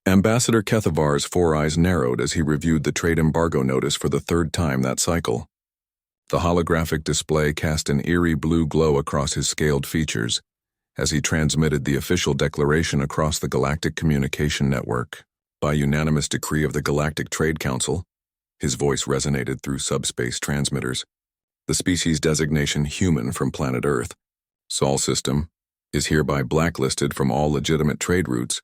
Ambassador Kethavar's four eyes narrowed as he reviewed the trade embargo notice for the third time that cycle. The holographic display cast an eerie blue glow across his scaled features as he transmitted the official declaration across the Galactic Communication Network. By unanimous decree of the Galactic Trade Council, his voice resonated through subspace transmitters. The species designation human from planet Earth, Sol system, is hereby blacklisted from all legitimate trade routes,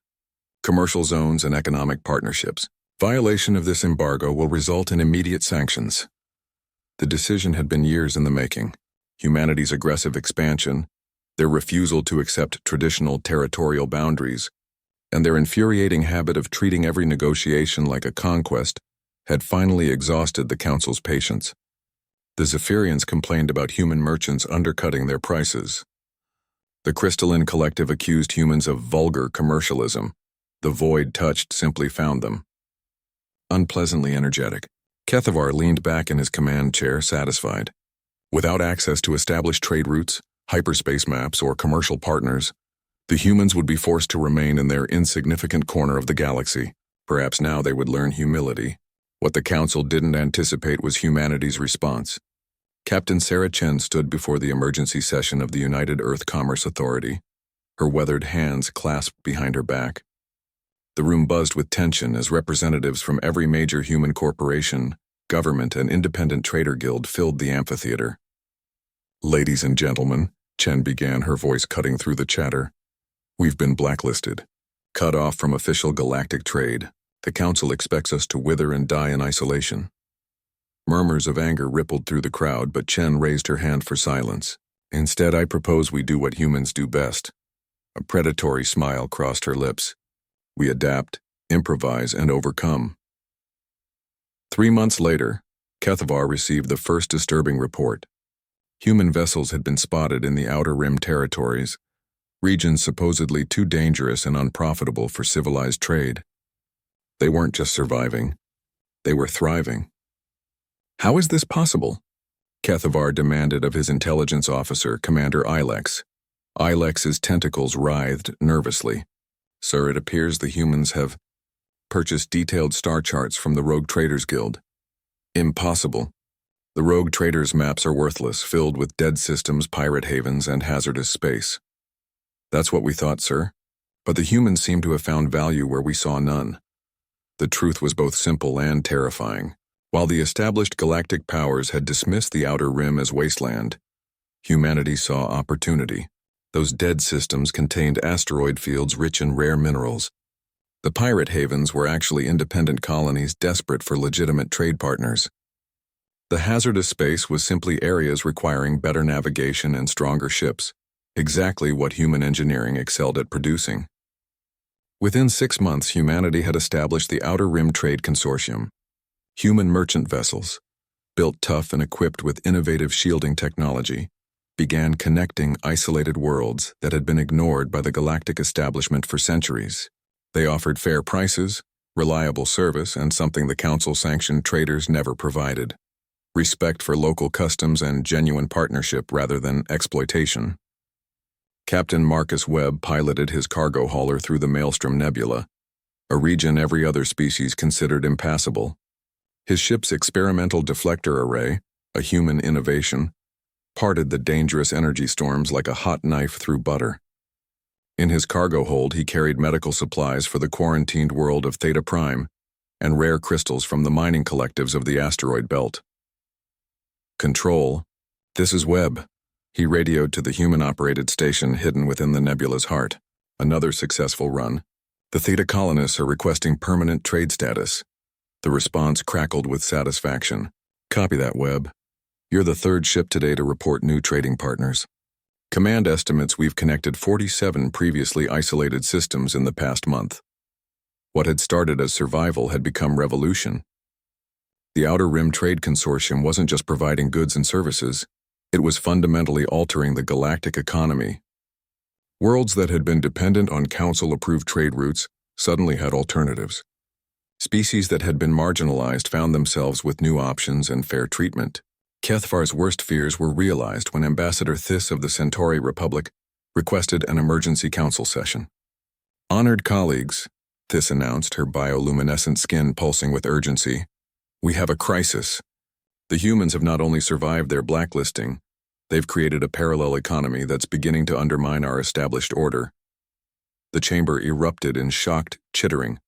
commercial zones, and economic partnerships. Violation of this embargo will result in immediate sanctions. The decision had been years in the making. Humanity's aggressive expansion, their refusal to accept traditional territorial boundaries, and their infuriating habit of treating every negotiation like a conquest had finally exhausted the Council's patience. The Zephyrians complained about human merchants undercutting their prices. The Crystalline Collective accused humans of vulgar commercialism. The void touched simply found them unpleasantly energetic. Kethavar leaned back in his command chair, satisfied. Without access to established trade routes, hyperspace maps, or commercial partners, the humans would be forced to remain in their insignificant corner of the galaxy. Perhaps now they would learn humility. What the Council didn't anticipate was humanity's response. Captain Sarah Chen stood before the emergency session of the United Earth Commerce Authority, her weathered hands clasped behind her back. The room buzzed with tension as representatives from every major human corporation, government, and independent trader guild filled the amphitheater. "Ladies and gentlemen," Chen began, her voice cutting through the chatter, "we've been blacklisted, cut off from official galactic trade. The Council expects us to wither and die in isolation." Murmurs of anger rippled through the crowd, but Chen raised her hand for silence. "Instead, I propose we do what humans do best." A predatory smile crossed her lips. "We adapt, improvise, and overcome." 3 months later, Kethavar received the first disturbing report. Human vessels had been spotted in the Outer Rim territories, regions supposedly too dangerous and unprofitable for civilized trade. They weren't just surviving, they were thriving. "How is this possible?" Kethavar demanded of his intelligence officer, Commander Ilex. Ilex's tentacles writhed nervously. "Sir, it appears the humans have purchased detailed star charts from the Rogue Traders Guild." "Impossible. The Rogue Traders' maps are worthless, filled with dead systems, pirate havens, and hazardous space." "That's what we thought, sir. But the humans seem to have found value where we saw none." The truth was both simple and terrifying. While the established galactic powers had dismissed the Outer Rim as wasteland, humanity saw opportunity. Those dead systems contained asteroid fields rich in rare minerals. The pirate havens were actually independent colonies desperate for legitimate trade partners. The hazardous space was simply areas requiring better navigation and stronger ships, exactly what human engineering excelled at producing. Within 6 months, humanity had established the Outer Rim Trade Consortium. Human merchant vessels, built tough and equipped with innovative shielding technology, began connecting isolated worlds that had been ignored by the galactic establishment for centuries. They offered fair prices, reliable service, and something the Council-sanctioned traders never provided: respect for local customs and genuine partnership rather than exploitation. Captain Marcus Webb piloted his cargo hauler through the Maelstrom Nebula, a region every other species considered impassable. His ship's experimental deflector array, a human innovation, parted the dangerous energy storms like a hot knife through butter. In his cargo hold, he carried medical supplies for the quarantined world of Theta Prime and rare crystals from the mining collectives of the asteroid belt. "Control, this is Webb." He radioed to the human-operated station hidden within the nebula's heart. "Another successful run. The Theta colonists are requesting permanent trade status." The response crackled with satisfaction. "Copy that, Webb. You're the 3rd ship today to report new trading partners. Command estimates we've connected 47 previously isolated systems in the past month." What had started as survival had become revolution. The Outer Rim Trade Consortium wasn't just providing goods and services, it was fundamentally altering the galactic economy. Worlds that had been dependent on Council-approved trade routes suddenly had alternatives. Species that had been marginalized found themselves with new options and fair treatment. Kethavar's worst fears were realized when Ambassador Thys of the Centauri Republic requested an emergency council session. "Honored colleagues, This announced, her bioluminescent skin pulsing with urgency. We have a crisis. The humans have not only survived their blacklisting, they've created a parallel economy that's beginning to undermine our established order. The chamber erupted in shocked chittering,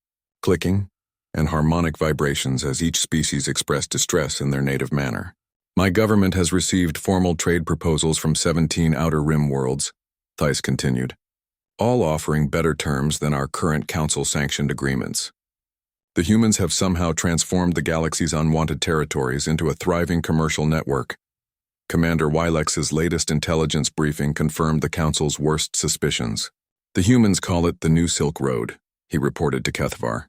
clicking, and harmonic vibrations as each species expressed distress in their native manner. My government has received formal trade proposals from 17 Outer Rim worlds, Theiss continued, all offering better terms than our current council-sanctioned agreements. The humans have somehow transformed the galaxy's unwanted territories into a thriving commercial network. Commander Wilex's latest intelligence briefing confirmed the Council's worst suspicions. The humans call it the New Silk Road, he reported to Kethvar.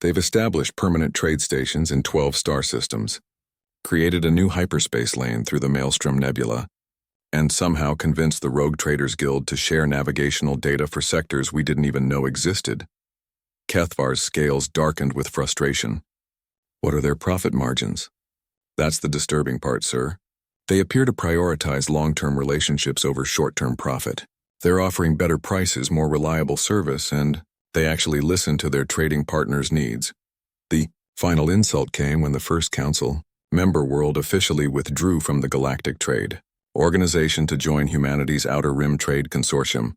They've established permanent trade stations in 12 star systems, created a new hyperspace lane through the Maelstrom Nebula, and somehow convinced the Rogue Traders Guild to share navigational data for sectors we didn't even know existed. Kethvar's scales darkened with frustration. What are their profit margins? That's the disturbing part, sir. They appear to prioritize long-term relationships over short-term profit. They're offering better prices, more reliable service, and they actually listen to their trading partners' needs. The final insult came when the first council, member world, officially withdrew from the Galactic Trade Organization to join humanity's Outer Rim Trade Consortium.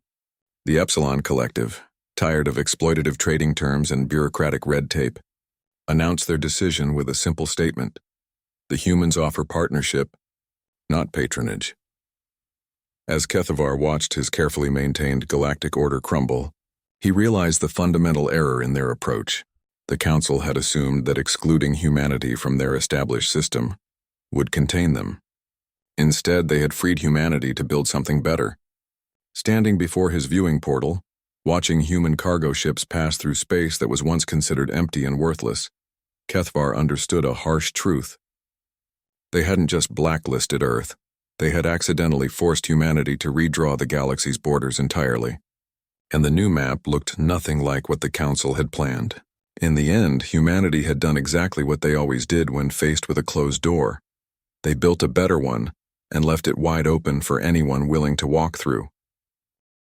The Epsilon Collective, tired of exploitative trading terms and bureaucratic red tape, announced their decision with a simple statement. The humans offer partnership, not patronage. As Kethvar watched his carefully maintained galactic order crumble, he realized the fundamental error in their approach. The Council had assumed that excluding humanity from their established system would contain them. Instead, they had freed humanity to build something better. Standing before his viewing portal, watching human cargo ships pass through space that was once considered empty and worthless, Kethvar understood a harsh truth. They hadn't just blacklisted Earth, they had accidentally forced humanity to redraw the galaxy's borders entirely. And the new map looked nothing like what the Council had planned. In the end, humanity had done exactly what they always did when faced with a closed door. They built a better one and left it wide open for anyone willing to walk through.